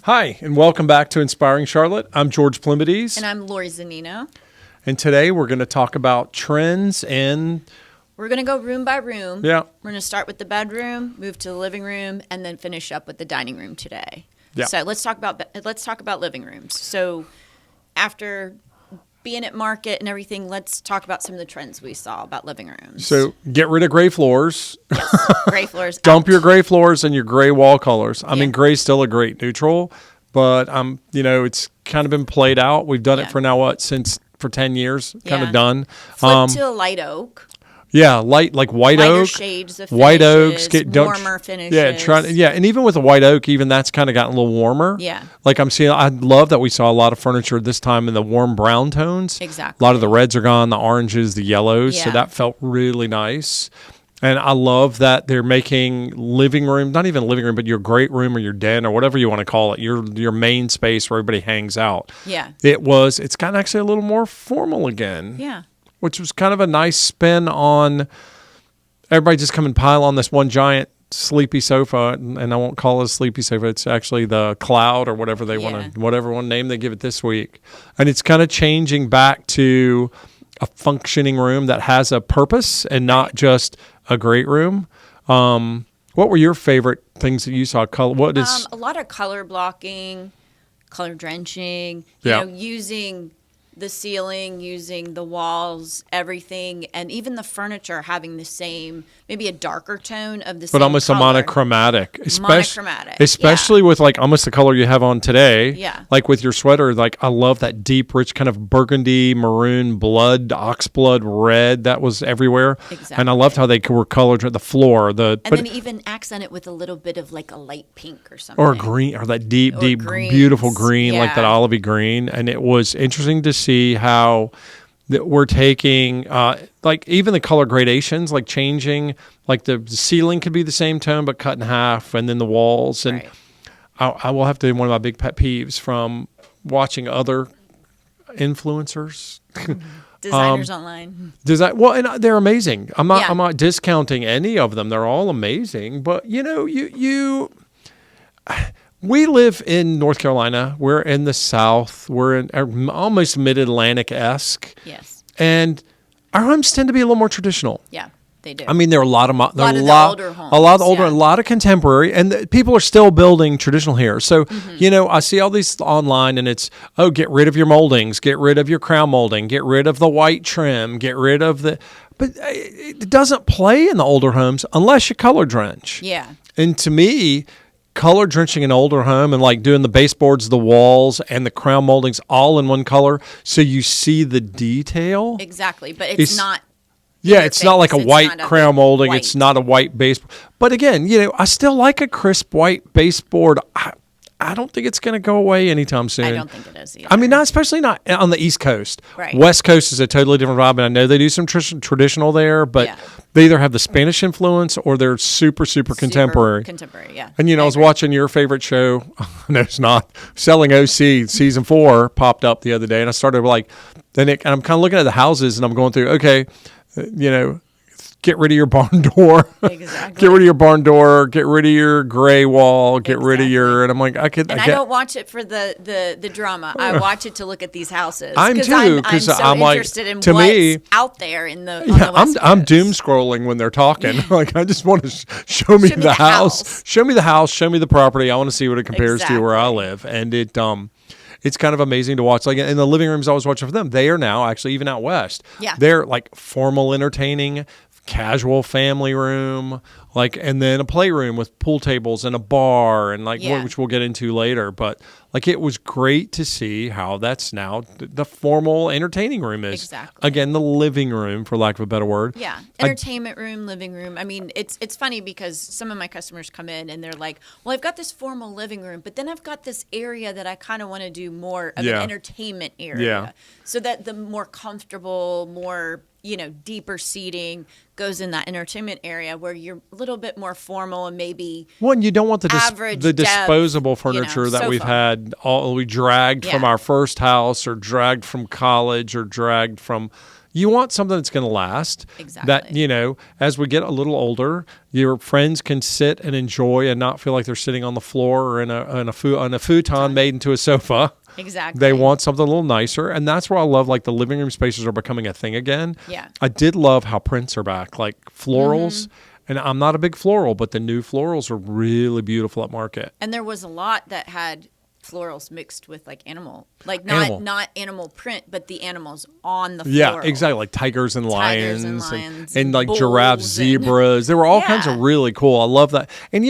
Hi, and welcome back to Inspiring Charlotte. I'm George Plumides. And I'm Lori Zanino. And today we're going to talk about trends and... We're going to go room by room. Yeah. We're going to start with the bedroom, move to the living room, and then finish up with the dining room today. Yeah. So let's talk about living rooms. So after being at market and everything, let's talk about some of the trends we saw about living rooms. So get rid of gray floors. Yes, gray floors. Dump your gray floors and your gray wall colors. I mean, Yeah. gray's still a great neutral, but it's kind of been played out. We've done it for now, since for 10 years, kind of done. Flip to a light oak. Yeah, light like white Lighter oak, shades of white finishes, oaks, warmer finishes. And even with the white oak, even that's kind of gotten a little warmer. Yeah. Like I love that we saw a lot of furniture this time in the warm brown tones. Exactly. A lot of the reds are gone, the oranges, the yellows, so Yeah. that felt really nice. And I love that they're making living room, not even living room, but your great room or your den or whatever you want to call it, your main space where everybody hangs out. Yeah. It's gotten actually a little more formal again. Yeah. Which was kind of a nice spin on everybody just come and pile on this one giant sleepy sofa, and I won't call it a sleepy sofa. It's actually the cloud or whatever they want to, whatever one name they give it this week. And it's kind of changing back to a functioning room that has a purpose and not just a great room. What were your favorite things that you saw? What is a lot of color blocking, color drenching, using the ceiling, using the walls, everything, and even the furniture having the same, maybe a darker tone of the same but almost color. a monochromatic. Monochromatic, especially with like almost the color you have on today. Yeah. Like with your sweater, like I love that deep, rich kind of burgundy, maroon, blood, oxblood red that was everywhere. Exactly. And I loved how they were colored, the floor, then even accent it with a little bit of like a light pink or something. or green, or that deep, greens. beautiful green, like Yeah. that olivey green. And it was interesting to see how that we're taking, like even the color gradations, like changing, like the ceiling could be the same tone but cut in half, and then the walls. And Right. I will have to, one of my big pet peeves from watching other influencers. Designers online. And they're amazing. I'm Yeah. not discounting any of them. They're all amazing. But we live in North Carolina. We're in the South. We're in almost mid-Atlantic-esque. Yes. And our homes tend to be a little more traditional. Yeah, they do. I mean, there are a lot of the older homes. a lot of the older, Yeah. a lot of contemporary, and people are still building traditional here. So, I see all these online, and it's get rid of your moldings, get rid of your crown molding, get rid of the white trim, get rid of but it doesn't play in the older homes unless you color drench. Yeah. And to me, color drenching an older home and like doing the baseboards, the walls, and the crown moldings all in one color, so you see the detail. Exactly, but it's not. Yeah, it's not like a white crown molding. white. It's not a white baseboard. But again, I still like a crisp white baseboard. I don't think it's going to go away anytime soon. I don't think it is either. I mean, especially not on the East Coast. Right. West Coast is a totally different vibe, and I know they do some traditional there, but Yeah. they either have the Spanish influence or they're super, super contemporary. Contemporary, yeah. And, I was watching your favorite show. No, it's not. Selling OC season 4 popped up the other day, and I started and I'm kind of looking at the houses, and I'm going through, okay, get rid of your barn door. Exactly. Get rid of your barn door. Get rid of your gray wall. Get rid of and I'm like, I don't watch it for the drama. I watch it to look at these houses. I'm too, because I'm like, interested in to what's me, out there in the. Yeah, on the West I'm Coast. doom scrolling when they're talking. Like, I just want to show me the house. Show me the house. Show me the property. I want to see what it compares to where I live. And it's kind of amazing to watch. Like in the living rooms I was watching for them, they are now actually even out west. Yeah. They're like formal entertaining, casual family room, and then a playroom with pool tables and a bar and which we'll get into later. But it was great to see how that's now the formal entertaining room is. Exactly. Again, the living room, for lack of a better word. Yeah. Entertainment room, living room. I mean, it's funny because some of my customers come in and they're like, well, I've got this formal living room, but then I've got this area that I kind of want to do more of an entertainment area. Yeah. So that the more comfortable, more deeper seating goes in that entertainment area where you're a little bit more formal and maybe you don't want the average disposable furniture that we've sofa. had we dragged from our first house or dragged from college or dragged from You want something that's going to last. Exactly. That, as we get a little older, your friends can sit and enjoy and not feel like they're sitting on the floor or on a futon made into a sofa. Exactly. They want something a little nicer. And that's where I love, like, the living room spaces are becoming a thing again. Yeah. I did love how prints are back, like florals. And I'm not a big floral, but the new florals are really beautiful at market. And there was a lot that had florals mixed with like animal, like not animal print, but the animals on the floral. Yeah, exactly, like tigers and lions, and like giraffes, zebras. There were all kinds of really cool. I love that. And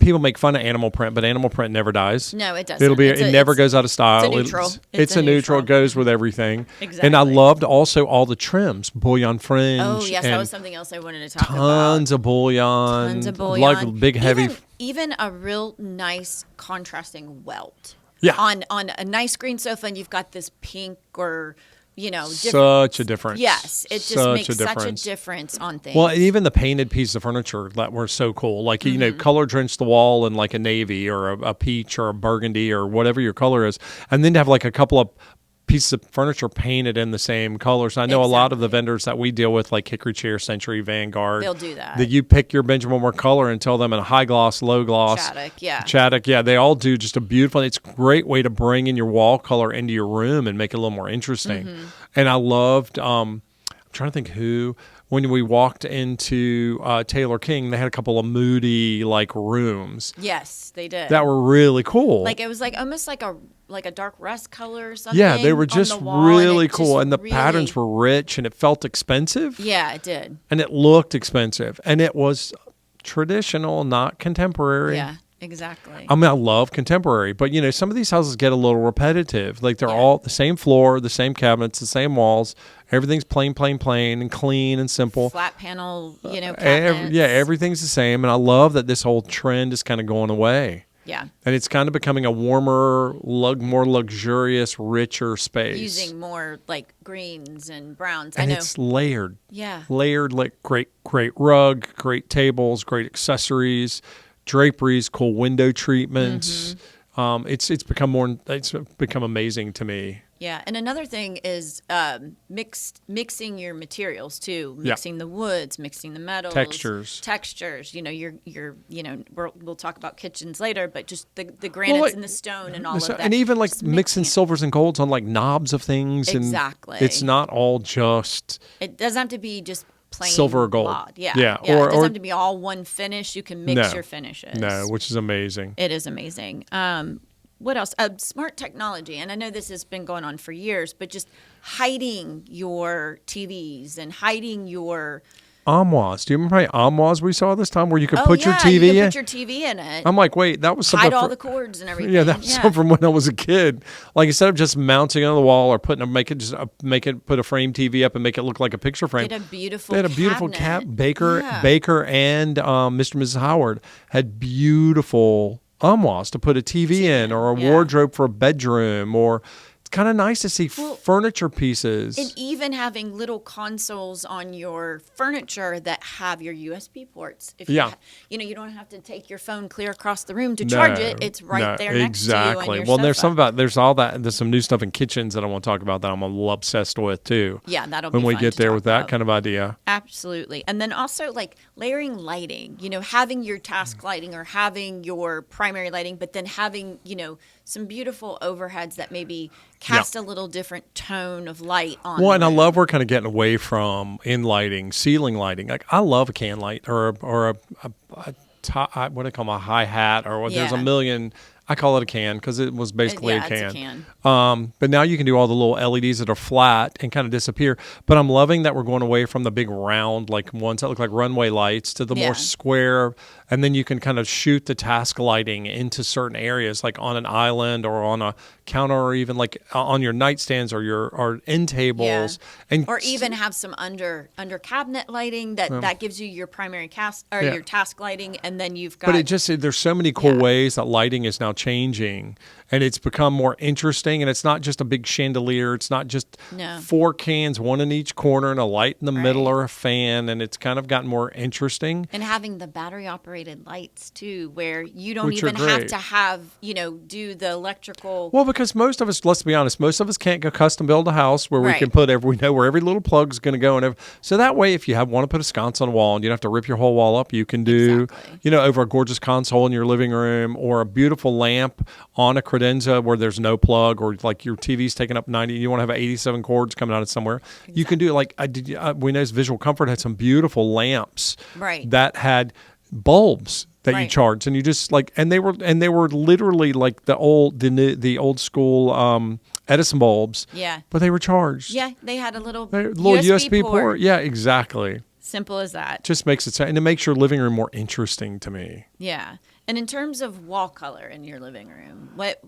people make fun of animal print, but animal print never dies. No, it doesn't. It never goes out of style. It's a neutral. It's a neutral. It goes with everything. Exactly. And I loved also all the trims, bullion fringe. Oh yes, that was something else I wanted to talk about. Tons of bullion, like big heavy. Even a real nice contrasting welt. Yeah. On a nice green sofa, and you've got this pink or, different. Such a difference. Yes. It just makes such a difference on things. Well, even the painted pieces of furniture that were so cool. Like, color drench the wall in like a navy or a peach or a burgundy or whatever your color is. And then to have like a couple of pieces of furniture painted in the same colors. I know a lot of the vendors that we deal with, like Hickory Chair, Century, Vanguard, they'll do that. That you pick your Benjamin Moore color and tell them in a high gloss, low gloss. Chaddock, yeah. They all do just a beautiful, it's a great way to bring in your wall color into your room and make it a little more interesting. And I loved, I'm trying to think who, when we walked into Taylor King, they had a couple of moody like rooms. Yes, they did. That were really cool. Like it was like almost like a dark rust color or something. Yeah, they were just really cool. And the patterns were rich and it felt expensive. Yeah, it did. And it looked expensive. And it was traditional, not contemporary. Yeah, exactly. I mean, I love contemporary, but some of these houses get a little repetitive. Like they're all the same floor, the same cabinets, the same walls. Everything's plain, and clean and simple. Flat panel, cabinets. Everything's the same. And I love that this whole trend is kind of going away. Yeah. And it's kind of becoming a warmer, more luxurious, richer space. Using more like greens and browns. And I know. It's layered. Yeah. Layered, like great rug, great tables, great accessories, draperies, cool window treatments. It's become amazing to me. Yeah, and another thing is mixing your materials too, mixing the woods, mixing the metals, textures. We'll talk about kitchens later, but just the granites and the stone and all of that, and even like mixing silvers and golds on like knobs of things. Exactly, and it's not all just. It doesn't have to be just plain silver or gold. Yeah. Or, it doesn't have to be all one finish. You can mix your finishes. No, which is amazing. It is amazing. What else? Smart technology. And I know this has been going on for years, but just hiding your TVs and hiding your armoires. Do you remember how armoires we saw this time where you could put your TV you in? Put your TV in it. I'm like, wait, that was something. Hide all the cords and everything. Yeah, that was something from when I was a kid. Like instead of just mounting it on the wall or put a frame TV up and make it look like a picture frame. They had a beautiful Baker and Mr. and Mrs. Howard had beautiful armoires to put a TV in or a wardrobe for a bedroom, or it's kind of nice to see furniture pieces. And even having little consoles on your furniture that have your USB ports. If you don't have to take your phone clear across the room to charge it. It's right there next to you on your sofa. There's some new stuff in kitchens that I want to talk about that I'm a little obsessed with too. Yeah, that'll be when we fun get there with that about. kind of idea. Absolutely. And then also like layering lighting, having your task lighting or having your primary lighting, but then having, some beautiful overheads that maybe cast a little different tone of light on. Well, and I love we're kind of getting away from in-lighting, ceiling lighting. Like I love a can light or what do I call a high hat or there's a million. I call it a can because it was basically a can. It's a can. But now you can do all the little LEDs that are flat and kind of disappear. But I'm loving that we're going away from the big round, like ones that look like runway lights, to the more square. And then you can kind of shoot the task lighting into certain areas, like on an island or on a counter, or even like on your nightstands or end tables. And or even have some under cabinet lighting that gives you your primary your task lighting, and then you've got. But there's so many cool ways that lighting is now changing, and it's become more interesting. And it's not just a big chandelier. It's not just 4 cans, one in each corner, and a light in the middle or a fan. And it's kind of gotten more interesting. And having the battery operated lights too, where you don't even have to have, do the electrical. Well, because most of us, let's be honest, most of us can't go custom build a house where we can put we know where every little plug is going to go. So that way, if you want to put a sconce on a wall and you don't have to rip your whole wall up, you can do, over a gorgeous console in your living room, or a beautiful lamp on a credenza where there's no plug, or like your TV's taking up 90, you want to have 87 cords coming out of somewhere. You can do it we know Visual Comfort had some beautiful lamps that had bulbs that you charged, and you just and they were literally like the old school Edison bulbs. Yeah. But they were charged. Yeah, they had a little USB port. Yeah, exactly. Simple as that. Just makes it, and it makes your living room more interesting to me. Yeah. And in terms of wall color in your living room, what?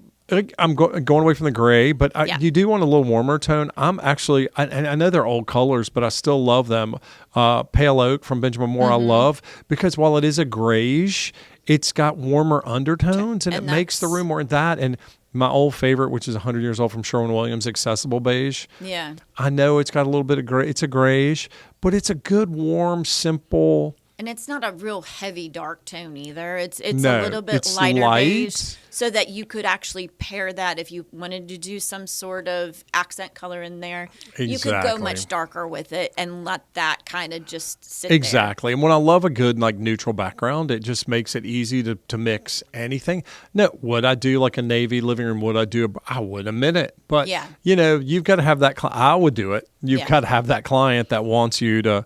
I'm going away from the gray, but you do want a little warmer tone. I'm actually, I know they're old colors, but I still love them. Pale oak from Benjamin Moore, I love, because while it is a grayish, it's got warmer undertones, and it makes the room more that. And my old favorite, which is 100 years old, from Sherwin-Williams, Accessible Beige. Yeah. I know it's got a little bit of gray. It's a grayish, but it's a good, warm, simple. And it's not a real heavy dark tone either. It's a little bit lighter beige, so that you could actually pair that if you wanted to do some sort of accent color in there. Exactly. You could go much darker with it and let that kind of just sit Exactly. And when I love a good neutral background, it just makes it easy to mix anything. No, would I do like a navy living room? Would I do I would admit it. But, you've got to have that. I would do it. You've got to have that client that wants you to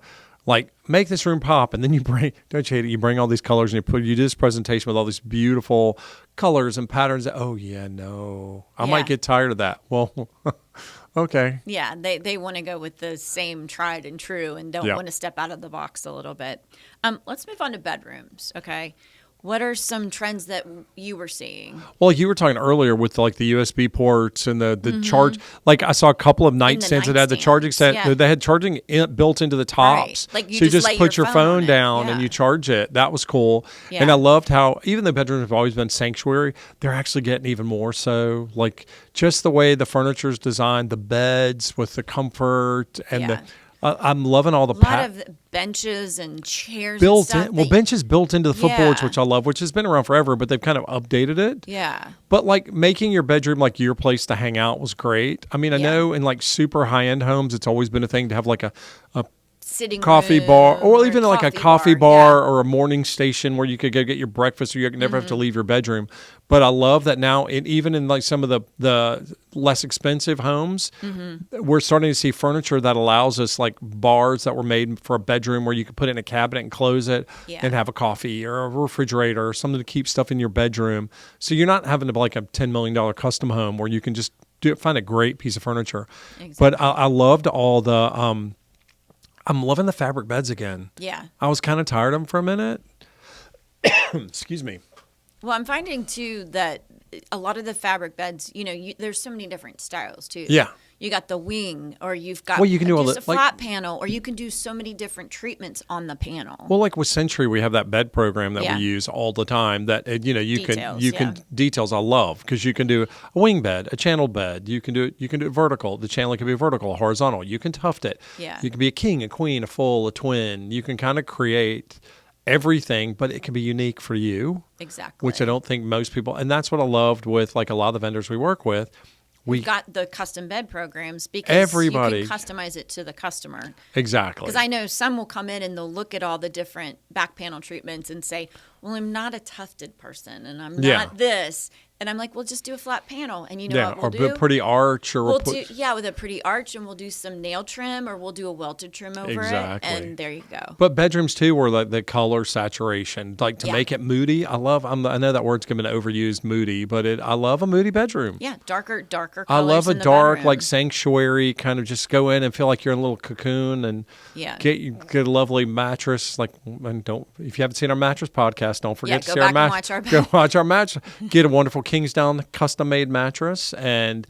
make this room pop, and then you bring all these colors and you do this presentation with all these beautiful colors and patterns. I might get tired of that. Well, okay. Yeah, they want to go with the same tried and true and don't want to step out of the box a little bit. Let's move on to bedrooms, okay? What are some trends that you were seeing? Well, you were talking earlier with the USB ports and the charge. I saw a couple of nightstands that had the charging set. Yeah. They had charging built into the tops. Right. So you just put your phone down and you charge it. That was cool. Yeah. And I loved how, even though bedrooms have always been sanctuary, they're actually getting even more so. Just the way the furniture is designed, the beds with the comfort and I'm loving all the a lot of benches and chairs built and stuff in. Well, benches built into the footboards, which I love, which has been around forever, but they've kind of updated it. Yeah. But making your bedroom your place to hang out was great. I mean, I know in super high end homes, it's always been a thing to have a sitting coffee room bar, or even a coffee bar or a morning station where you could go get your breakfast, or you never have to leave your bedroom. But I love that now, even in some of the less expensive homes, we're starting to see furniture that allows us bars that were made for a bedroom where you could put it in a cabinet and close it and have a coffee or a refrigerator or something to keep stuff in your bedroom. So you're not having to a $10 million custom home where you can just find a great piece of furniture. Exactly. But I loved all the I'm loving the fabric beds again. Yeah. I was kind of tired of them for a minute. Excuse me. Well, I'm finding, too, that a lot of the fabric beds, there's so many different styles, too. Yeah. You got the wing, or you've got you can do just a flat panel, or you can do so many different treatments on the panel. Well, with Century, we have that bed program that we use all the time. That can details I love, because you can do a wing bed, a channel bed. You can do it vertical. The channel can be vertical, horizontal. You can tuft it. Yeah. You can be a king, a queen, a full, a twin. You can kind of create everything, but it can be unique for you. Exactly. Which I don't think most people, and that's what I loved with a lot of the vendors we work with. We've got the custom bed programs because you can customize it to the customer. Exactly. Because I know some will come in and they'll look at all the different back panel treatments and say, well, I'm not a tufted person and I'm not this. And I'm like, well, just do a flat panel. And what we'll do? Or a pretty arch. Or with a pretty arch, and we'll do some nail trim, or we'll do a welted trim over it. And there you go. But bedrooms, too, were the color saturation. To make it moody. I know that word's been overused, moody, but I love a moody bedroom. Yeah, darker colors. I love a dark, sanctuary, kind of just go in and feel like you're in a little cocoon and get a lovely mattress. And if you haven't seen our mattress podcast, don't forget to see our mattress. Go watch our mattress. Get a wonderful Kingsdown custom-made mattress, and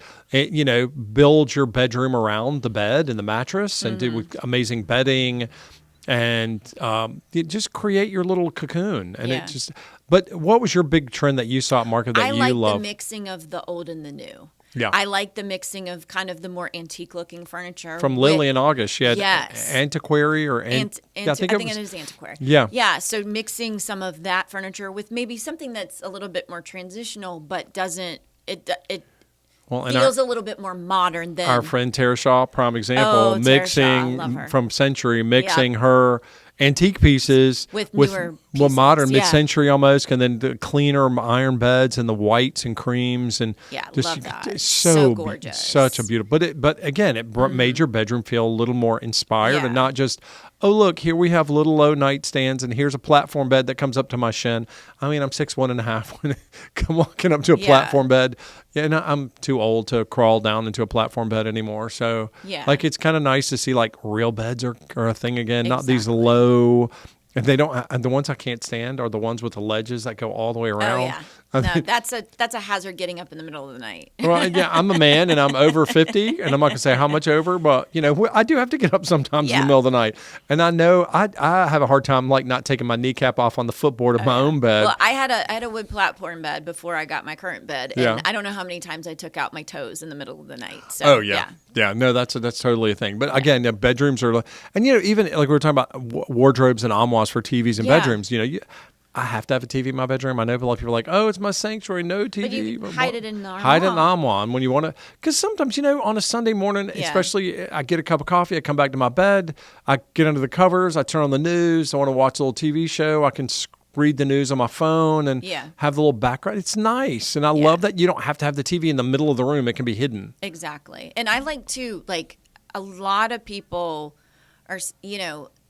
build your bedroom around the bed and the mattress, and do amazing bedding, and just create your little cocoon. And But what was your big trend that you saw at market that I you like love? the mixing of the old and the new. Yeah. I like the mixing of kind of the more antique looking furniture. From Lily and August, she had yes. antiquary or I think it is antiquary. Yeah. Yeah. So mixing some of that furniture with maybe something that's a little bit more transitional, but doesn't it feels a little bit more modern than our friend Tara Shaw, prime example, Oh, Tara Shaw, I mixing love her. from Century, mixing her antique pieces with newer pieces. Modern Yeah. mid-century almost, and then the cleaner iron beds and the whites and creams and love that. It's so gorgeous, such a beautiful. But again, it made your bedroom feel a little more inspired and not just, oh look, here we have little low nightstands and here's a platform bed that comes up to my shin. I mean, I'm 6'1.5" when I'm walking up to a platform bed. Yeah, no, I'm too old to crawl down into a platform bed anymore. So like it's kind of nice to see like real beds are a thing again, not these low. And they don't. And the ones I can't stand are the ones with the ledges that go all the way around. Oh yeah, no, that's a hazard getting up in the middle of the night. Well, yeah, I'm a man and I'm over 50, and I'm not gonna say how much over, but I do have to get up sometimes in the middle of the night, and I know I have a hard time like not taking my kneecap off on the footboard of my own bed. Well, I had a wood platform bed before I got my current bed, and I don't know how many times I took out my toes in the middle of the night. So, no, that's totally a thing. But again, bedrooms are, and even like we were talking about wardrobes and armoires for TVs and bedrooms. I have to have a TV in my bedroom. I know a lot of people are like, oh, it's my sanctuary, no TV. But you can hide it in the armoire. Hide it in the armoire. And when you want to, because sometimes, on a Sunday morning, especially I get a cup of coffee, I come back to my bed, I get under the covers, I turn on the news, I want to watch a little TV show, I can read the news on my phone and have the little background. It's nice. And I love that you don't have to have the TV in the middle of the room. It can be hidden. Exactly. And I like to, a lot of people are,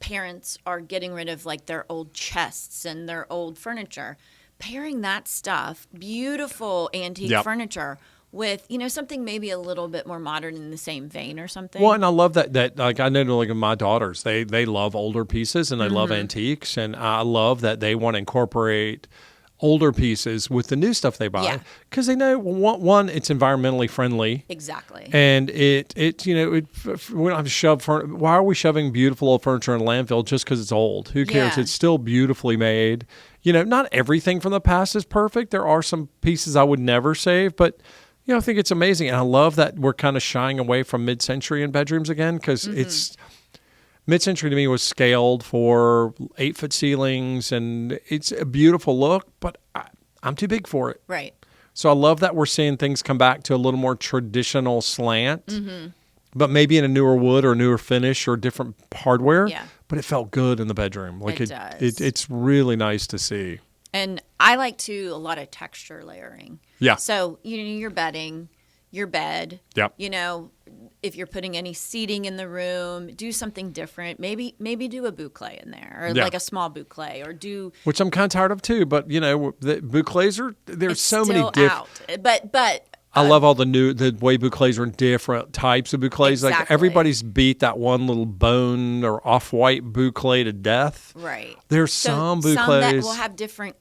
parents are getting rid of like their old chests and their old furniture, pairing that stuff, beautiful antique furniture with, something maybe a little bit more modern in the same vein or something. Well, and I love that like I know like my daughters, they love older pieces and they love antiques, and I love that they want to incorporate older pieces with the new stuff they buy because they know one, it's environmentally friendly. Exactly. And we don't have to shove why are we shoving beautiful old furniture in a landfill just because it's old? Who cares? It's still beautifully made. Not everything from the past is perfect. There are some pieces I would never save, but I think it's amazing. And I love that we're kind of shying away from mid-century in bedrooms again because it's mid-century to me was scaled for 8-foot ceilings, and it's a beautiful look, but I'm too big for it. Right. So I love that we're seeing things come back to a little more traditional slant, but maybe in a newer wood or a newer finish or different hardware. Yeah. But it felt good in the bedroom. Like it does. It's really nice to see. And I like a lot of texture layering. Yeah. So, your bedding, your bed. Yep. If you're putting any seating in the room, do something different. Maybe do a boucle in there, or like a small boucle, or do, which I'm kind of tired of too. But the boucles there's so many different. But I love all the way boucles are in different types of boucles. Exactly. Like everybody's beat that one little bone or off-white boucle to death. Right. There's some boucles that will have different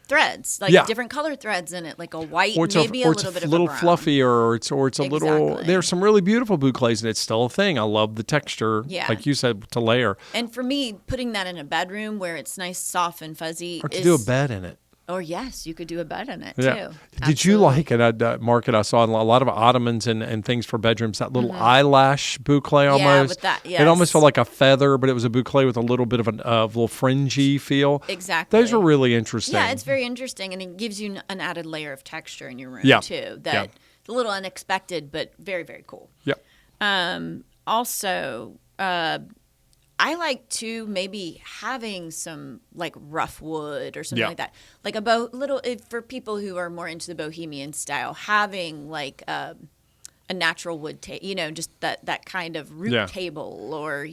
threads, different color threads in it, like a white, maybe a little bit of a brown. Fluffier, or it's a little. There's some really beautiful boucles, and it's still a thing. I love the texture, like you said, to layer. And for me, putting that in a bedroom where it's nice, soft, and fuzzy, or to do a bed in it. Or yes, you could do a bed in it too. Did you like it at market? I saw a lot of ottomans and things for bedrooms. That little eyelash boucle almost. Yeah, with that. Yes. It almost felt like a feather, but it was a boucle with a little bit of a little fringy feel. Exactly. Those are really interesting. Yeah, it's very interesting, and it gives you an added layer of texture in your room too. That's a little unexpected, but very, very cool. Yep. Also. I like to maybe having some like rough wood or something like that, like for people who are more into the bohemian style, having like a natural wood table, just that kind of root table or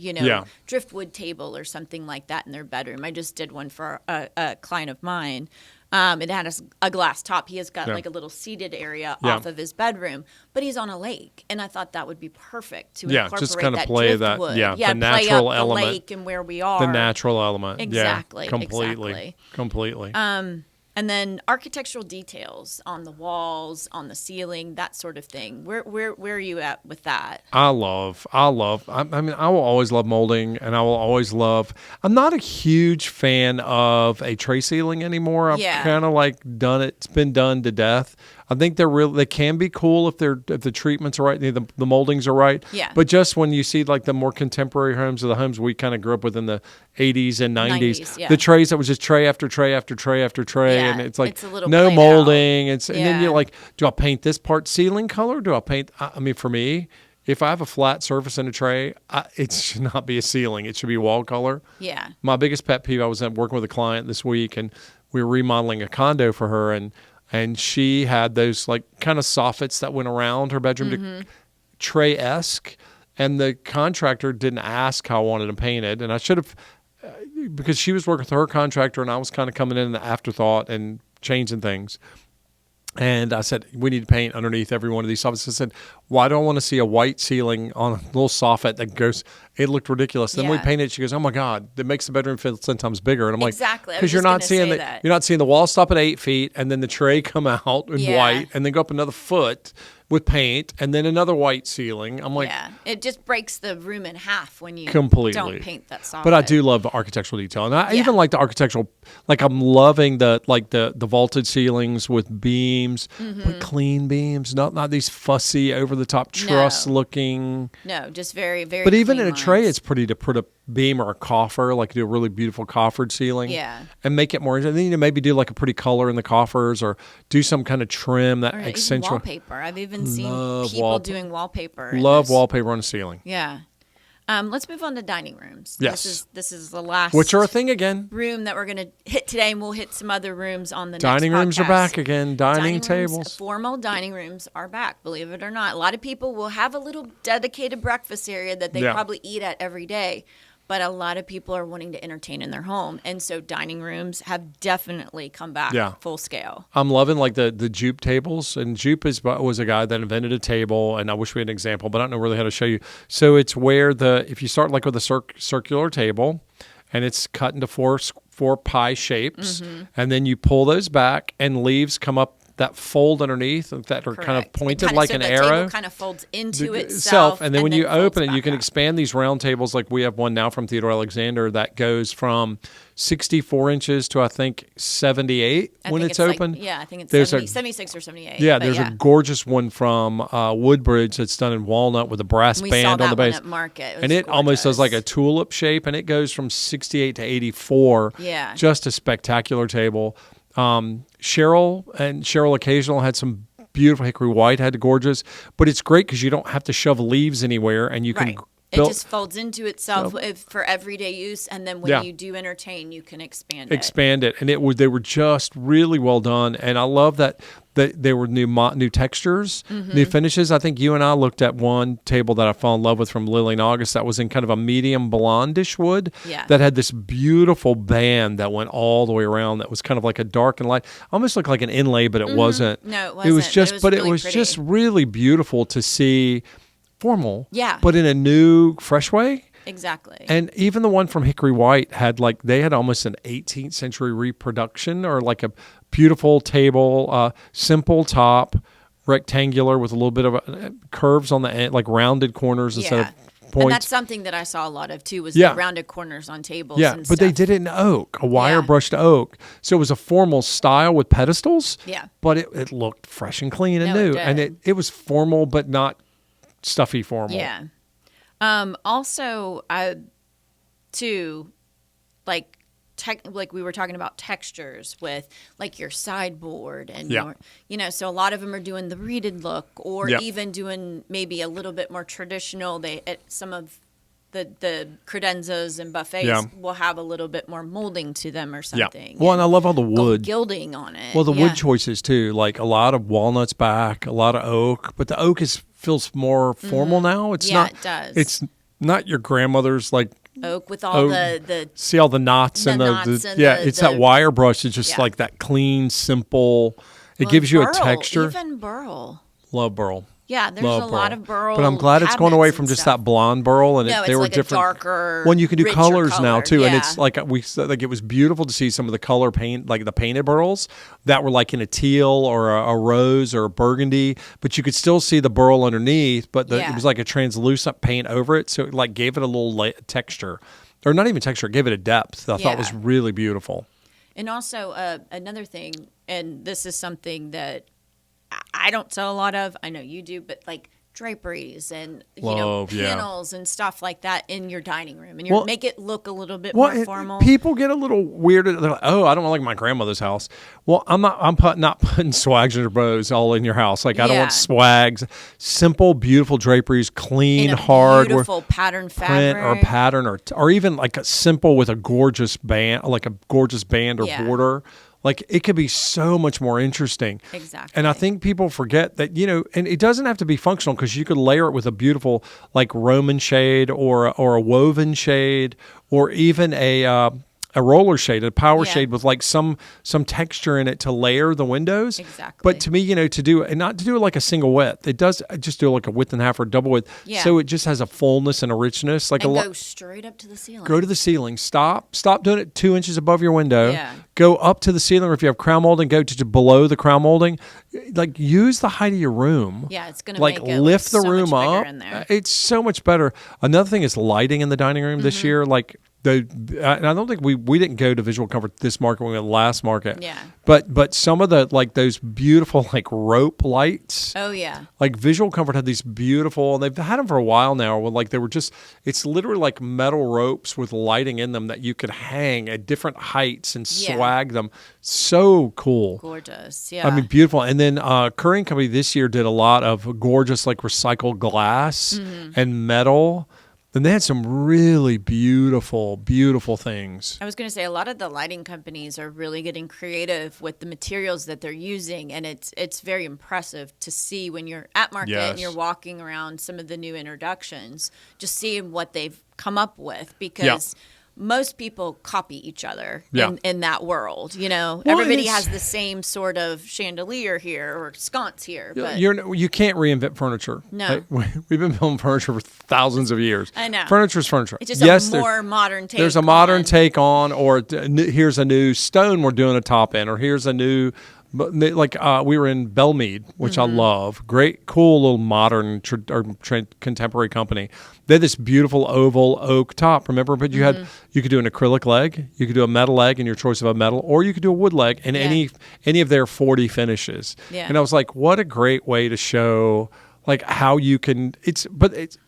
driftwood table or something like that in their bedroom. I just did one for a client of mine. It had a glass top. He has got like a little seated area off of his bedroom, but he's on a lake, and I thought that would be perfect to incorporate just kind of that play driftwood. the play natural up element, the lake and where we are. the natural element, exactly, completely. And then architectural details on the walls, on the ceiling, that sort of thing. Where are you at with that? I mean, I will always love molding, and I will always love, I'm not a huge fan of a tray ceiling anymore. I've kind of like done it. It's been done to death. I think they can be cool if the treatments are right, the moldings are right. Yeah. But just when you see like the more contemporary homes, or the homes we kind of grew up with in the 80s and 90s, the trays that was just tray after tray after tray after tray, and it's like no molding. And then you're like, do I paint this part ceiling color? Do I paint? I mean, for me, if I have a flat surface in a tray, it should not be a ceiling. It should be wall color. Yeah. My biggest pet peeve, I was working with a client this week, and we were remodeling a condo for her, and she had those like kind of soffits that went around her bedroom to tray-esque, and the contractor didn't ask how I wanted them painted, and I should have, because she was working with her contractor, and I was kind of coming in the afterthought and changing things. And I said, we need to paint underneath every one of these soffits. I said, why do I want to see a white ceiling on a little soffit that goes, it looked ridiculous. Then we painted it. She goes, oh my God, that makes the bedroom feel 10 times bigger. And I'm like, because you're not seeing the wall stop at 8 feet and then the tray come out in white and then go up another foot with paint and then another white ceiling. I'm like, it just breaks the room in half when you completely don't paint that soffit. But I do love the architectural detail, and I even like the architectural. Like I'm loving the vaulted ceilings with beams, but clean beams, not these fussy over the top truss looking. No, just very very. But even in a tray, it's pretty to put a beam or a coffer, like do a really beautiful coffered ceiling, and make it more. And then maybe do like a pretty color in the coffers, or do some kind of trim that accentuates wallpaper. I've even seen people doing wallpaper. Love wallpaper on the ceiling. Yeah. Let's move on to dining rooms. Yes. This is the last, which are a thing again, room that we're going to hit today, and we'll hit some other rooms on the dining next rooms podcast. are back again. Dining tables, rooms, formal dining rooms are back. Believe it or not, a lot of people will have a little dedicated breakfast area that they probably eat at every day. But a lot of people are wanting to entertain in their home. And so dining rooms have definitely come back full scale. I'm loving like the Jupe tables. And Jupe was a guy that invented a table. And I wish we had an example, but I don't know really how to show you. So it's where if you start like with a circular table, and it's cut into four pie shapes. And then you pull those back and leaves come up that fold underneath that are kind of pointed like an arrow. The table kind of folds into itself. And then when you open it, you can expand these round tables. Like we have one now from Theodore Alexander that goes from 64 inches to I think 78 when it's open. I think it's 76 or 78. Yeah, there's a gorgeous one from Woodbridge that's done in walnut with a brass band on the base. One at Market. And it almost does like a tulip shape, and it goes from 68 to 84. Yeah. Just a spectacular table. Cheryl Occasional had some beautiful hickory white, had gorgeous, but it's great because you don't have to shove leaves anywhere, and you can it just folds into itself for everyday use, and then when you do entertain, you can expand it. And they were just really well done, and I love that they were new textures, new finishes. I think you and I looked at one table that I fell in love with from Lily and August that was in kind of a medium blondish wood that had this beautiful band that went all the way around. That was kind of like a dark and light, almost looked like an inlay, but it wasn't. No, it wasn't. It was just really beautiful to see. Formal, yeah, but in a new, fresh way. Exactly. And even the one from Hickory White had they had almost an 18th century reproduction, or like a beautiful table, simple top, rectangular with a little bit of curves on the end, like rounded corners instead of points. And that's something that I saw a lot of too, was the rounded corners on tables. Yeah, and but they did it in oak, a wire brushed oak. So it was a formal style with pedestals. Yeah. But it looked fresh and clean and new. And it was formal, but not stuffy formal. Yeah. Also, too, like we were talking about textures with like your sideboard and your, so a lot of them are doing the reeded look, or even doing maybe a little bit more traditional. Some of the credenzas and buffets will have a little bit more molding to them or something. Yeah. Well, and I love all the wood gilding on it. Well, the wood choices too, like a lot of walnuts back, a lot of oak, but the oak feels more formal now. It's not. It does. It's not your grandmother's like oak with all the see all the knots and it's that wire brush. It's just like that clean, simple. It gives you a texture. Even burl. Love burl. Yeah, there's Love a lot of burl. But I'm glad it's going away from just that blonde burl, and no, they were like different. A darker, well, you can do colors now too, yeah. and it's like it was beautiful to see some of the color paint, like the painted burls that were like in a teal or a rose or a burgundy, but you could still see the burl underneath, but it was like a translucent paint over it, so it like gave it a little texture, or not even texture, it gave it a depth that I thought was really beautiful. And also another thing, and this is something that I don't sell a lot of. I know you do, but like draperies and panels and stuff like that in your dining room, and make it look a little bit more formal. People get a little weirded. They're like, "Oh, I don't want like my grandmother's house." Well, I'm not putting swags or bows all in your house. Like I don't want swags. Simple, beautiful draperies, clean, hard, beautiful pattern print fabric, or pattern, or even like a simple with a gorgeous band, like a gorgeous band or border. Like it could be so much more interesting. Exactly. And I think people forget that, and it doesn't have to be functional, because you could layer it with a beautiful like Roman shade or a woven shade, or even a roller shade, a power shade with like some texture in it to layer the windows. Exactly. But to me, not to do it like a single width. It does just do like a width and a half or double width. Yeah. So it just has a fullness and a richness. Like go straight up to the ceiling. Go to the ceiling. Stop doing it 2 inches above your window. Yeah. Go up to the ceiling, or if you have crown molding, go to below the crown molding. Like use the height of your room. Yeah, it's going to like make it lift the so room much up. bigger in there. It's so much better. Another thing is lighting in the dining room this year. Like and I don't think we didn't go to Visual Comfort this market. We went to the last market. Yeah. But some of the like those beautiful like rope lights. Oh yeah. Like Visual Comfort had these beautiful, and they've had them for a while now. Where like they were it's literally like metal ropes with lighting in them that you could hang at different heights and swag them. So cool. Gorgeous. Yeah. I mean, beautiful. And then Curry & Company this year did a lot of gorgeous like recycled glass and metal. And they had some really beautiful, beautiful things. I was going to say a lot of the lighting companies are really getting creative with the materials that they're using, and it's very impressive to see when you're at market and you're walking around some of the new introductions, just seeing what they've come up with, because most people copy each other in that world. Everybody has the same sort of chandelier here or sconce here. But you can't reinvent furniture. No. We've been building furniture for thousands of years. I know. Furniture is furniture. It's just a more modern take. There's a modern take on, or here's a new stone we're doing a top in, or here's a new... Like we were in Belmead, which I love. Great, cool little modern contemporary company. They had this beautiful oval oak top, remember? But you could do an acrylic leg, you could do a metal leg in your choice of a metal, or you could do a wood leg in any of their 40 finishes. Yeah. And I was like, what a great way to show like how you can. It's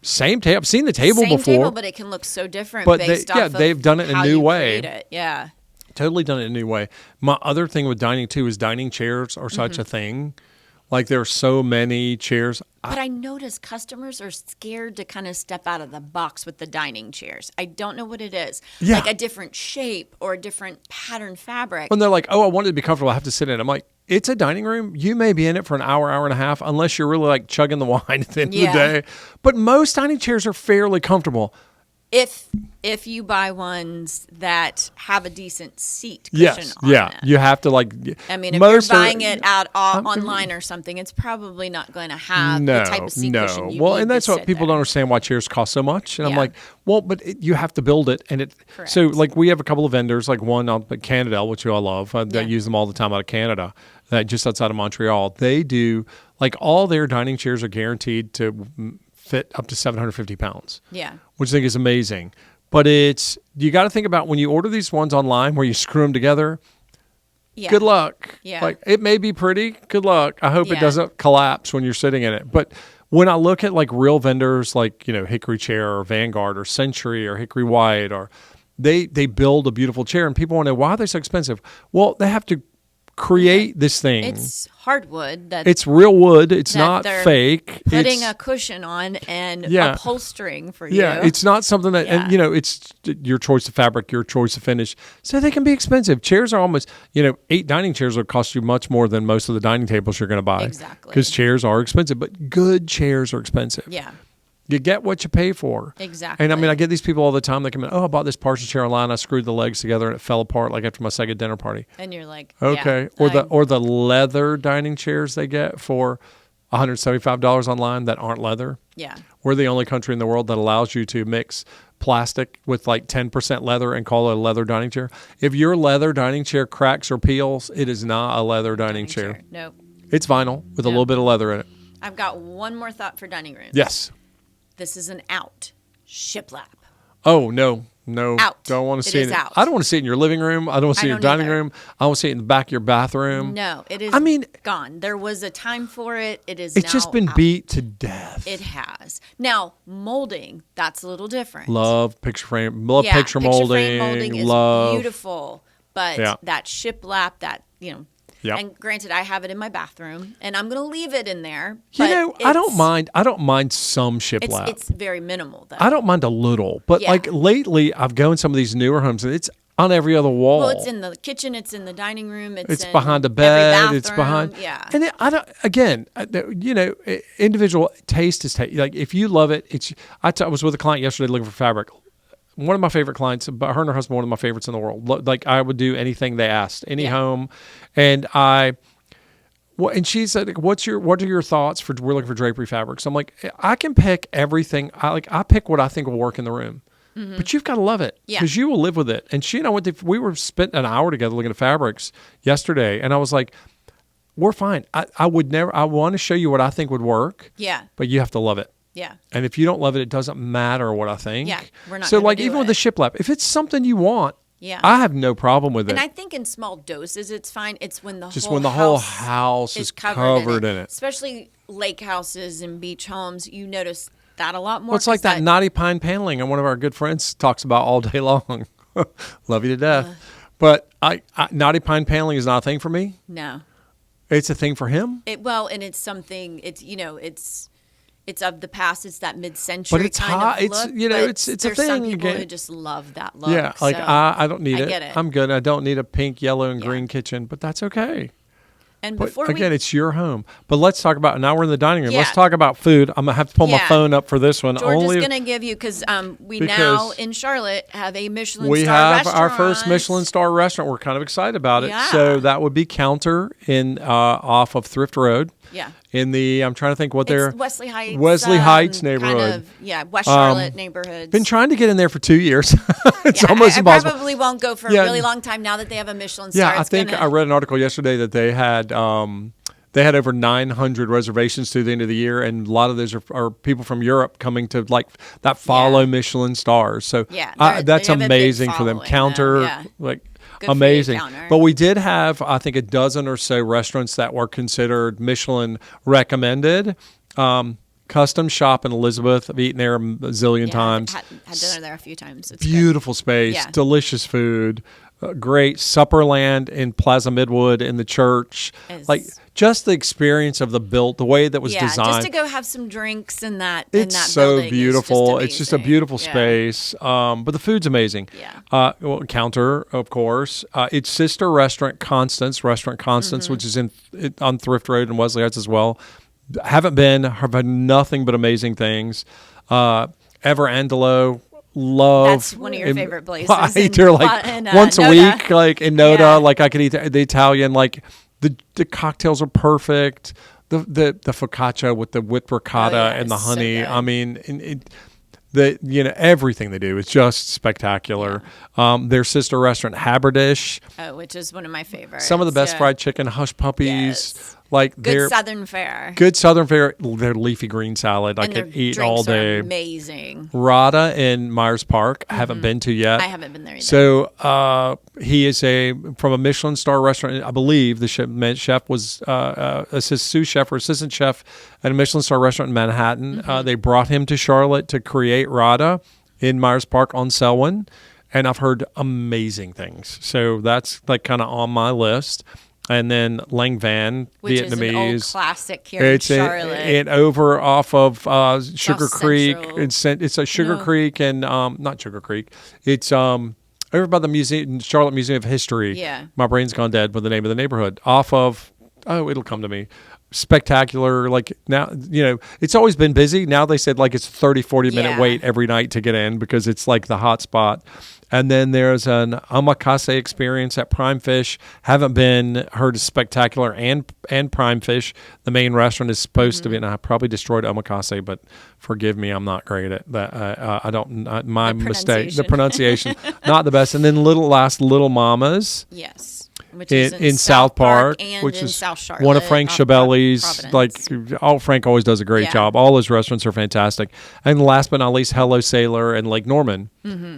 same table. I've seen the table before. Same table, but it can look so different. But based off they've done it in a new way. It. Yeah. Totally done it in a new way. My other thing with dining too is dining chairs are such a thing. Like there are so many chairs. But I notice customers are scared to kind of step out of the box with the dining chairs. I don't know what it is. Yeah. Like a different shape or a different pattern fabric. When they're like, oh, I want it to be comfortable, I have to sit in it. I'm like, it's a dining room. You may be in it for an hour, hour and a half, unless you're really like chugging the wine at the end of the day. But most dining chairs are fairly comfortable. If you buy ones that have a decent seat cushion on it. it. You have to like. I mean, if you're buying it out online or something, it's probably not going to have the type of seat cushion you need. And that's to what sit people there. don't understand, why chairs cost so much. And I'm like, well, but you have to build it, and Correct. So like we have a couple of vendors, like one out at Canada, which I love. That use them all the time out of Canada, just outside of Montreal. They do like all their dining chairs are guaranteed to fit up to 750 pounds. Yeah. Which I think is amazing. But you got to think about when you order these ones online where you screw them together. Yeah. Good luck. Yeah. Like it may be pretty. Good luck. I hope it doesn't collapse when you're sitting in it. But when I look at like real vendors like, Hickory Chair or Vanguard or Century or Hickory White, or they build a beautiful chair, and people want to know, why are they so expensive? Well, they have to create this thing. It's hardwood. It's real wood. It's not fake. Putting a cushion on and upholstering for you. Yeah, it's not something that, and it's your choice of fabric, your choice of finish. So they can be expensive. Chairs are almost, 8 dining chairs will cost you much more than most of the dining tables you're going to buy. Exactly. Because chairs are expensive, but good chairs are expensive. Yeah. You get what you pay for. Exactly. And I mean, I get these people all the time. They come in, I bought this Parsons chair online. I screwed the legs together and it fell apart like after my second dinner party. And you're like, okay. Or the leather dining chairs they get for $175 online that aren't leather. Yeah. We're the only country in the world that allows you to mix plastic with like 10% leather and call it a leather dining chair. If your leather dining chair cracks or peels, it is not a leather dining chair. Nope. It's vinyl with a little bit of leather in it. I've got one more thought for dining rooms. Yes. This is an out. Shiplap. Oh, no. Out. Don't want to see it. Out. I don't want to see it in your living room. I don't want to see it in your dining room. I want to see it in the back of your bathroom. No, it is gone. There was a time for it. It's now just been out. beat to death. It has. Now, molding, that's a little different. Love picture frame. Love picture molding. Frame molding is beautiful. But that shiplap, that, Yep. And granted, I have it in my bathroom, and I'm going to leave it in there. I don't mind. I don't mind some shiplap. It's very minimal, though. I don't mind a little, but like lately, I've gone in some of these newer homes, and it's on every other wall. Well, it's in the kitchen. It's in the dining room. It's in behind the bed. Every It's behind. Yeah. And I don't. Again, individual taste is taste. Like if you love it, I was with a client yesterday looking for fabric. One of my favorite clients, but her and her husband, one of my favorites in the world. Like I would do anything they asked, any home, and and she said, "What are your thoughts we're looking for drapery fabrics?" I'm like, I can pick everything. I pick what I think will work in the room, but you've got to love it because you will live with it. And she and I we were spent an hour together looking at fabrics yesterday, and I was like, "We're fine. I would never. I want to show you what I think would work. Yeah, but you have to love it." Yeah. And if you don't love it, it doesn't matter what I think. Yeah, we're not. So like even with the shiplap, if it's something you want, I have no problem with it. And I think in small doses, it's fine. It's when the whole house is covered in it. Especially lake houses and beach homes, you notice that a lot more. Well, it's like that knotty pine paneling, and one of our good friends talks about all day long. Love you to death, but knotty pine paneling is not a thing for me. No, it's a thing for him. And it's something. It's of the past. It's that mid-century but it's kind hot. of look. It's a thing. There's some people who just love that look. Yeah, like I don't need it. I get it. I'm good. I don't need a pink, yellow, and green kitchen, but that's okay. And but before again, it's your home. But let's talk about now we're in the dining room. Yeah. Let's talk about food. I'm gonna have to pull my phone up for this one. George is gonna give you because we now in Charlotte have a Michelin Star restaurant. We have our first Michelin Star restaurant. We're kind of excited about it. Yeah. So that would be Counter in off of Thrift Road. Yeah. In the I'm trying to think what they're Wesley Heights. Wesley Heights neighborhood. Kind of, West Charlotte neighborhoods. Been trying to get in there for 2 years. It's almost I impossible. Probably won't go for a really long time now that they have a Michelin Star. Yeah, I think I read an article yesterday that they had over 900 reservations through the end of the year, and a lot of those are people from Europe coming to like that follow Michelin stars. So that's amazing for them. Counter, good amazing. But we did have, I think, a dozen or so restaurants that were considered Michelin recommended. Custom Shop in Elizabeth. I've eaten there a zillion times. Had dinner there a few times. It's beautiful space, delicious food. Great Supperland in Plaza Midwood in the church. Like just the experience of the way that was designed. Just to go have some drinks in that. It's in that so building beautiful. It's just a beautiful space. But the food's amazing. Yeah. Counter, of course. Its sister restaurant, Restaurant Constance, which is on Thrift Road in Wesley Heights as well. Haven't been. Have had nothing but amazing things. Ever Andalo. Love. That's one of your favorite places. I eat there once a week, like in Noda. Like I could eat the Italian. Like the cocktails are perfect. The focaccia with the whipped ricotta and the honey. So I mean, everything they do is just spectacular. Their sister restaurant Haberdish, which is one of my favorites. Some of the best fried chicken, Hush Puppies. Yes. Like good Southern fare. Their leafy green salad I could eat all day. Amazing. Rada in Myers Park. I haven't been to yet. I haven't been there either. So he is from a Michelin Star restaurant. I believe the chef was sous chef or assistant chef at a Michelin Star restaurant in Manhattan. They brought him to Charlotte to create Rada in Myers Park on Selwyn, and I've heard amazing things. So that's like kind of on my list. And then Lang Van, which Vietnamese. Is an old classic here in Charlotte. It's over off of Sugar Creek. Central. It's a Sugar Creek and not Sugar Creek. It's over by the Charlotte Museum of History. Yeah. My brain's gone dead with the name of the neighborhood. Off of it'll come to me. spectacular. Like now, it's always been busy. Now they said like it's 30, 40 minute wait every night to get in because it's like the hot spot. And then there's an omakase experience at Prime Fish. Haven't been, heard is spectacular, and Prime Fish. The main restaurant is supposed to be, and I probably destroyed omakase, but forgive me, I'm not great at that. I don't, my mistake. The pronunciation, not the best. And then Little Mama's. Yes. Which is in South Park, and which in is South Charlotte, one of Frank Schiavelli's. Frank always does a great job. All his restaurants are fantastic. And last but not least, Hello Sailor and Lake Norman,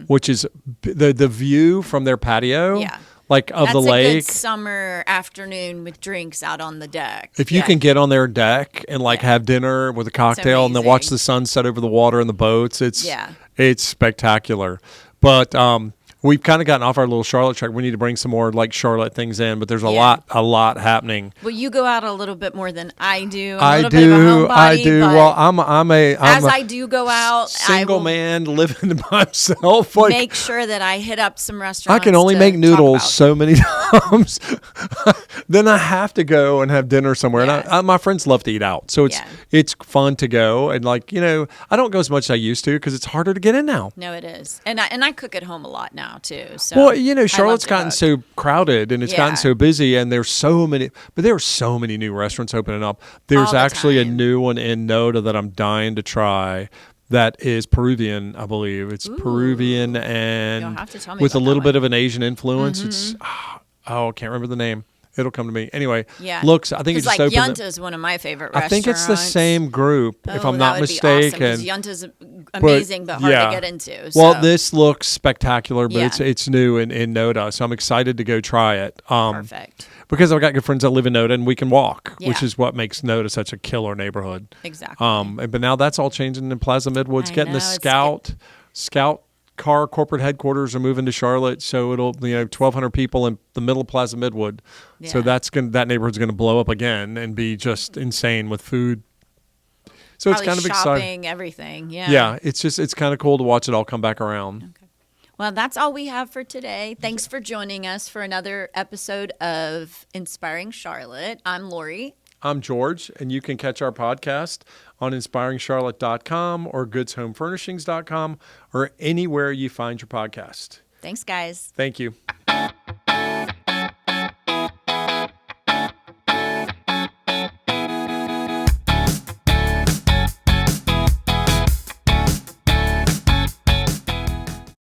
which is the view from their patio. Yeah. Like of the lake. That's a good summer afternoon with drinks out on the deck. If you can get on their deck and have dinner with a cocktail and then watch the sunset over the water and the boats, it's spectacular. But we've kind of gotten off our little Charlotte track. We need to bring some more Charlotte things in, but there's a lot happening. Well, you go out a little bit more than I do. I do. Bit of a homebody, I do. Well, I do go out, single man living by himself. Make sure that I hit up some restaurants. I can only make noodles so many times. Then I have to go and have dinner somewhere. Yeah. And my friends love to eat out, so it's fun to go. And I don't go as much as I used to because it's harder to get in now. No, it is. And I cook at home a lot now too. So well, Charlotte's gotten so crowded and it's gotten so busy, and there's so many new restaurants opening up. There's actually a new one in Noda that I'm dying to try. That is Peruvian, I believe. It's Peruvian and with a little bit of an Asian influence. It's I can't remember the name. It'll come to me. Anyway, looks, I think it's just Yunta is one of my favorite restaurants. I think it's the same group, if I'm not mistaken. Awesome, Yunta's amazing, but hard to get into. So. Well, this looks spectacular, but it's new in Noda, so I'm excited to go try it. Perfect. Because I've got good friends that live in Noda, and we can walk, which is what makes Noda such a killer neighborhood. Exactly. But now that's all changing in Plaza Midwood's getting the Scout car corporate headquarters are moving to Charlotte, so it'll 1,200 people in the middle of Plaza Midwood. Yeah. So that neighborhood's going to blow up again and be just insane with food. So probably it's kind of exciting. Everything, yeah. It's kind of cool to watch it all come back around. Okay. Well, that's all we have for today. Thanks for joining us for another episode of Inspiring Charlotte. I'm Lori. I'm George, and you can catch our podcast on inspiringsharlotte.com or goodshomefurnishings.com or anywhere you find your podcast. Thanks, guys. Thank you.